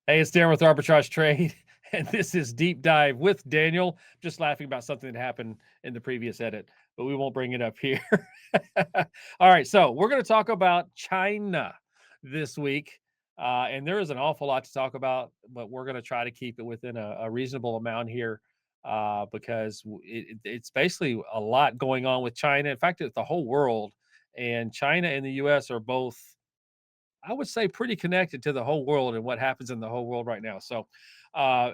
Hey, it's Darren with Arbitrage Trade, and this is Deep Dive with Daniel. Just laughing about something that happened in the previous edit, but we won't bring it up here. All right, so we're going to talk about China this week. And there is an awful lot to talk about, but we're going to try to keep it within a reasonable amount here because it's basically a lot going on with China. In fact, it's the whole world. And China and the US are both, I would say, pretty connected to the whole world and what happens in the whole world right now. So,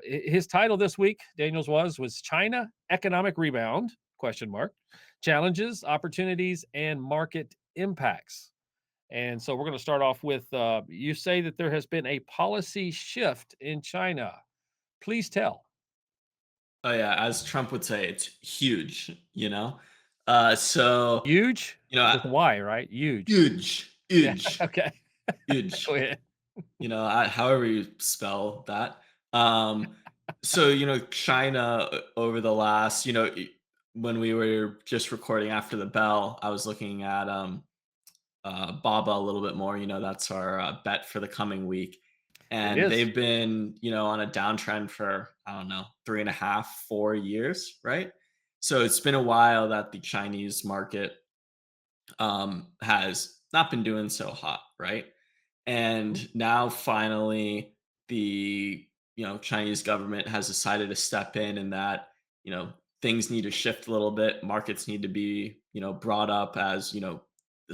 his title this week, Daniel's was China Economic Rebound? Question mark. Challenges, opportunities, and market impacts. And so we're going to start off with you say that there has been a policy shift in China. Please tell. Oh yeah, as Trump would say, it's huge. So Huge you know, with Y, right? Huge. huge, Yeah. huge, Okay. Go huge. ahead. However you spell that. Um, China over the last, when we were just recording after the bell, I was looking at Baba a little bit more. That's our bet for the coming week. It And is. they've been, on a downtrend for, I don't know, 3.5, 4 years, right? So it's been a while that the Chinese market has not been doing so hot, right? Mhm. And now finally, the Chinese government has decided to step in, and that things need to shift a little bit. Markets need to be brought up as the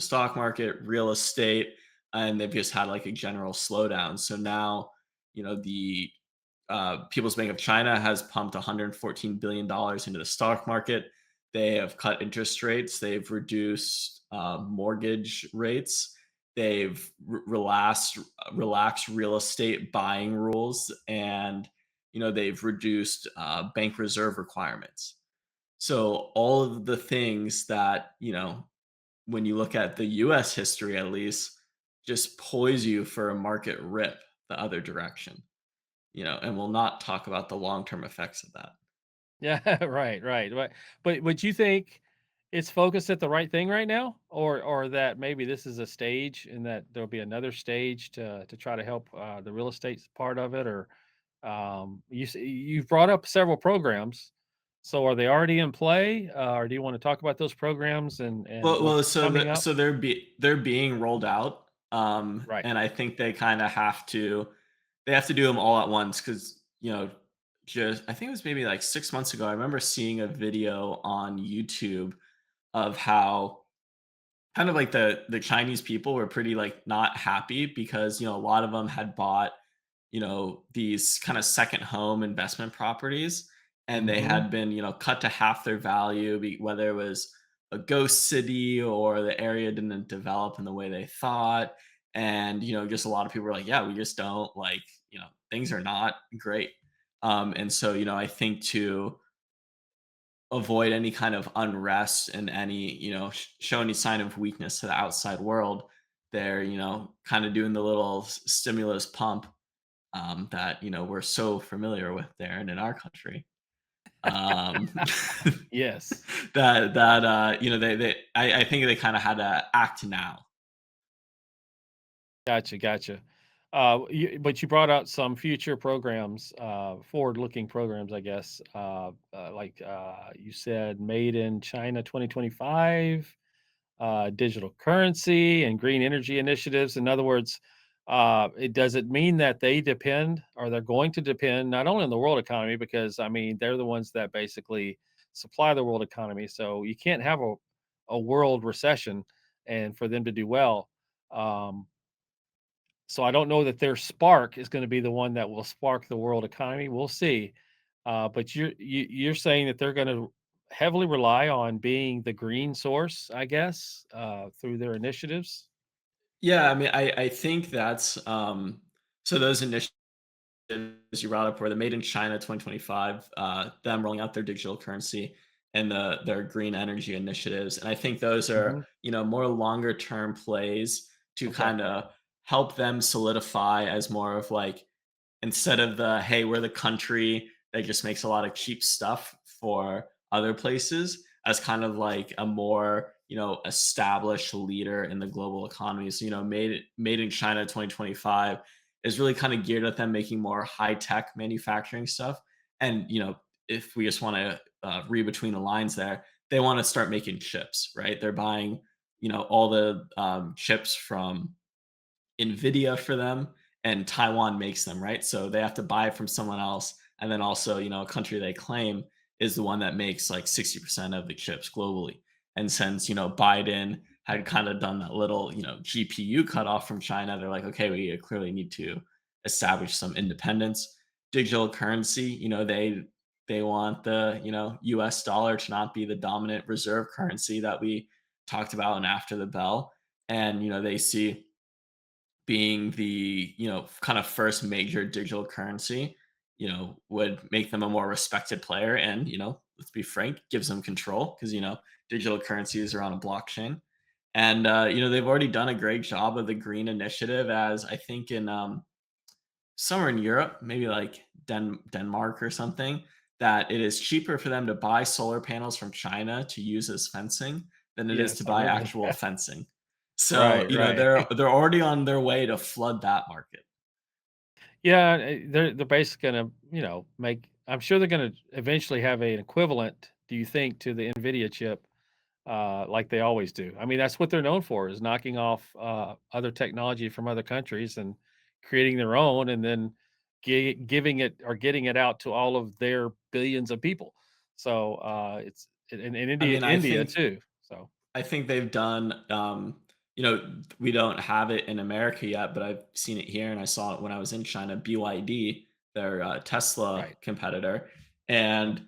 stock market, real estate, and they've just had like a general slowdown. So now the People's Bank of China has pumped $114 billion into the stock market. They have cut interest rates. They've reduced mortgage rates. They've relaxed real estate buying rules, and they've reduced bank reserve requirements. So all of the things that when you look at the U.S. history, at least, just poise you for a market rip the other direction. And we'll not talk about the long term effects of that. Yeah, right. But you think it's focused at the right thing right now, or that maybe this is a stage and that there'll be another stage to try to help the real estate part of it, or you've brought up several programs, so are they already in play, or do you want to talk about those programs and Well, what's so coming up? they're being rolled out, Right. and I think they have to do them all at once because just I think it was maybe like 6 months ago. I remember seeing a video on YouTube of how kind of like the Chinese people were pretty like not happy because a lot of them had bought these kind of second home investment properties, and they Hmm. had been cut to half their value, whether it was a ghost city or the area didn't develop in the way they thought. And just a lot of people were like, yeah, we just don't like, things are not great. And so I think to avoid any kind of unrest and any show any sign of weakness to the outside world, they're kind of doing the little stimulus pump that we're so familiar with there and in our country. Um, Yes. I think they kind of had to act now. Gotcha. But you brought out some future programs, forward-looking programs, I guess. You said, "Made in China 2025," digital currency and green energy initiatives. In other words, does it mean that they depend, or they're going to depend, not only on the world economy, because I mean they're the ones that basically supply the world economy. So you can't have a world recession and for them to do well. Um, so I don't know that their spark is going to be the one that will spark the world economy. We'll see. But you're saying that they're going to heavily rely on being the green source, I guess, through their initiatives. Yeah, I mean, I think that's so those initiatives you brought up were the Made in China 2025, them rolling out their digital currency and their green energy initiatives. And I think those are, Hmm. more longer term plays to Okay. kind of help them solidify as more of like, instead of the hey, we're the country that just makes a lot of cheap stuff for other places, as kind of like a more established leader in the global economy. So made in China 2025 is really kind of geared at them making more high tech manufacturing stuff. And if we just want to read between the lines there, they want to start making chips, right? They're buying all the chips from Nvidia for them, and Taiwan makes them, right? So they have to buy it from someone else, and then also, a country they claim is the one that makes like 60% of the chips globally. And since, Biden had kind of done that little, GPU cutoff from China, they're like, okay, we clearly need to establish some independence. Digital currency, they want the, US dollar to not be the dominant reserve currency that we talked about and after the bell. And, they see being the, kind of first major digital currency, would make them a more respected player and, let's be frank, gives them control because, digital currencies are on a blockchain. And, they've already done a great job of the green initiative as I think in somewhere in Europe, maybe like Denmark or something, that it is cheaper for them to buy solar panels from China to use as fencing than it is to Yes, I buy remember actual that. fencing. So, Right, right. they're already on their way to flood that market. Yeah, they're basically gonna, make I'm sure they're gonna eventually have an equivalent, do you think, to the NVIDIA chip, like they always do. I mean, that's what they're known for is knocking off, other technology from other countries and creating their own and then giving it or getting it out to all of their billions of people. So, it's in I mean, India too, so I think they've done, we don't have it in America yet, but I've seen it here and I saw it when I was in China, BYD, their Tesla right. competitor. And,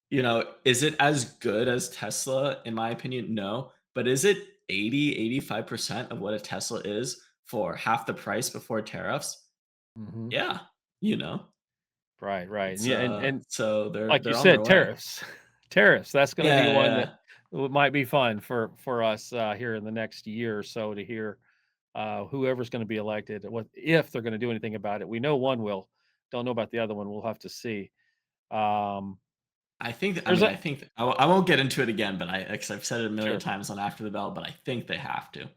is it as good as Tesla? In my opinion, no. But is it 80, 85% of what a Tesla is for half the price before tariffs? Mhm. Yeah. You know, Right, right, and it's yeah, and so they're like you they're on their said, way. tariffs. Tariffs, that's gonna be Yeah, one that yeah. might be fun for us, here in the next year or so to hear, whoever's gonna be elected, what if they're gonna do anything about it. We know one will, don't know about the other one, we'll have to see. Um, I there's mean, a I think I won't get into it again, but because I've said it a million Sure. times on After the Bell, but I think they have to,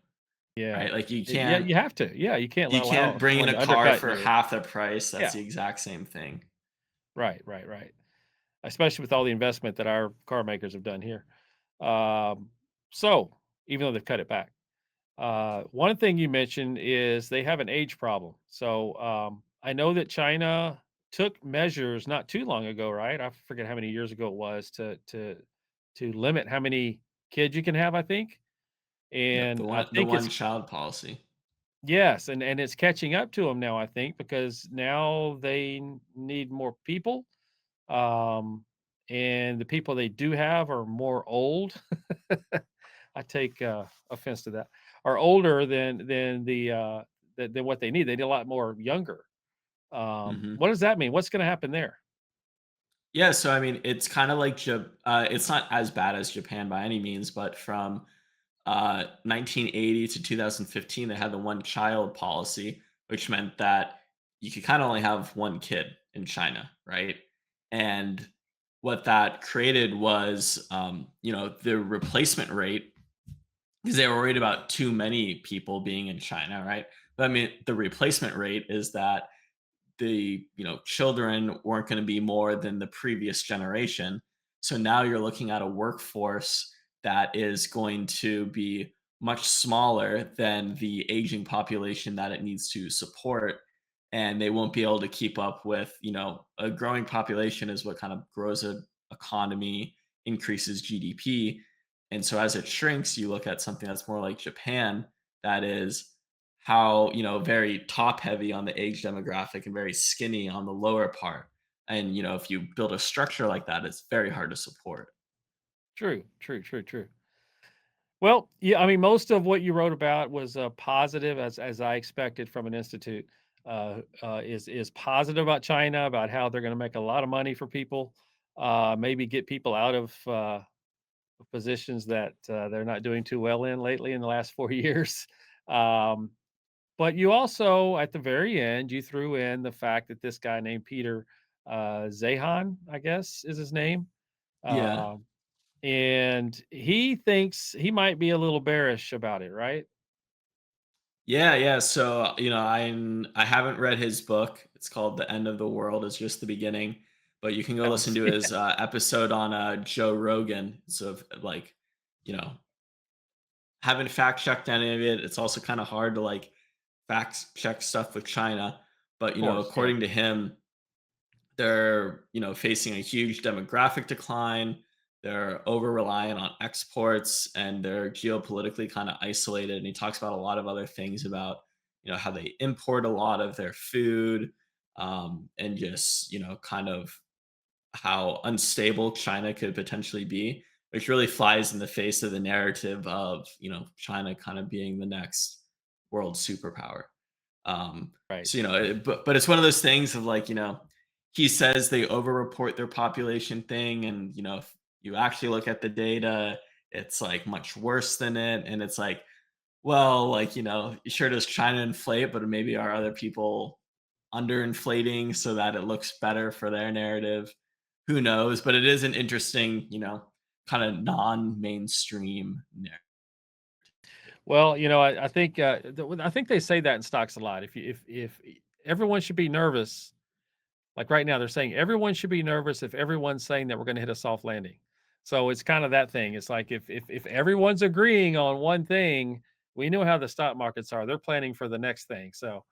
Yeah. right? Like, Yeah, you have to. Yeah, you can't you allow can't bring in someone a to car undercut for you. half the price, that's Yeah, the exact same thing. right, right, right. Especially with all the investment that our car makers have done here. Um, so, even though they've cut it back. One thing you mentioned is they have an age problem. So I know that China took measures not too long ago, right? I forget how many years ago it was to limit how many kids you can have. I think, Yep, and I the think it's one-child policy. yes, and it's catching up to them now. I think because now they need more people, um, and the people they do have are more old. I take, offense to that, are older than than what they need. They need a lot more younger. Mhm. What does that mean? What's gonna happen there? Yeah, so, I mean, it's kinda like it's not as bad as Japan by any means, but from 1980 to 2015, they had the one child policy, which meant that you could kind of only have one kid in China, right? And what that created was, the replacement rate, because they were worried about too many people being in China, right? But I mean, the replacement rate is that the children weren't going to be more than the previous generation, so now you're looking at a workforce that is going to be much smaller than the aging population that it needs to support, and they won't be able to keep up with a growing population is what kind of grows a economy, increases GDP. And so as it shrinks, you look at something that's more like Japan, that is how very top heavy on the age demographic and very skinny on the lower part. And if you build a structure like that, it's very hard to support. True, true, true, true. Well, yeah, I mean, most of what you wrote about was positive, as I expected from an institute. Is positive about China, about how they're going to make a lot of money for people, maybe get people out of positions that they're not doing too well in lately in the last 4 years. Um, But you also, at the very end, you threw in the fact that this guy named Peter Zahan, I guess is his name, Yeah. um, and he thinks he might be a little bearish about it, right? Yeah, yeah. So, I haven't read his book. It's called The End of the World is Just the Beginning, but you can go listen Sounds to his episode on Joe Rogan. So, like, you know, haven't fact checked any of it. It's also kind of hard to like fact check stuff with China, but of course, yeah. according to him, they're, facing a huge demographic decline. They're over reliant on exports and they're geopolitically kind of isolated. And he talks about a lot of other things about, how they import a lot of their food, and just, kind of how unstable China could potentially be, which really flies in the face of the narrative of, China kind of being the next world superpower. Right. So, but it's one of those things of like, he says they overreport their population thing, and if you actually look at the data, it's like much worse than it, and it's like, well, like, sure does China inflate, but maybe are other people underinflating so that it looks better for their narrative? Who knows? But it is an interesting, kind of non-mainstream narrative. Well, I think they say that in stocks a lot. If everyone should be nervous, like right now, they're saying everyone should be nervous if everyone's saying that we're going to hit a soft landing. So it's kind of that thing. It's like if everyone's agreeing on one thing, we know how the stock markets are. They're planning for the next thing. So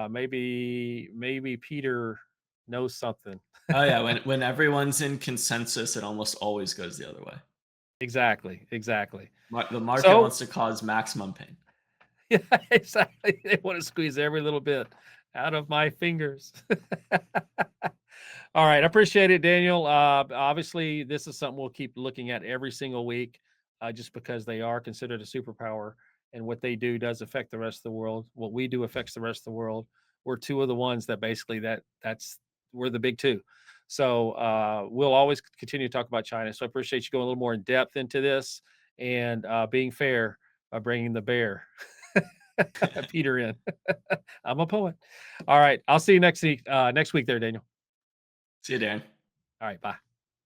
maybe Peter knows something. Oh yeah, when everyone's in consensus, it almost always goes the other way. Exactly, exactly. The market So wants to cause maximum pain. yeah, exactly. They want to squeeze every little bit out of my fingers. All right, I appreciate it, Daniel. Obviously, this is something we'll keep looking at every single week, just because they are considered a superpower, and what they do does affect the rest of the world. What we do affects the rest of the world. We're two of the ones that basically that's we're the big two. So we'll always continue to talk about China. So I appreciate you going a little more in depth into this and being fair by bringing the bear, Peter, in. I'm a poet. All right, I'll see you next week. Next week, there, Daniel. See you, Darren. All right, bye.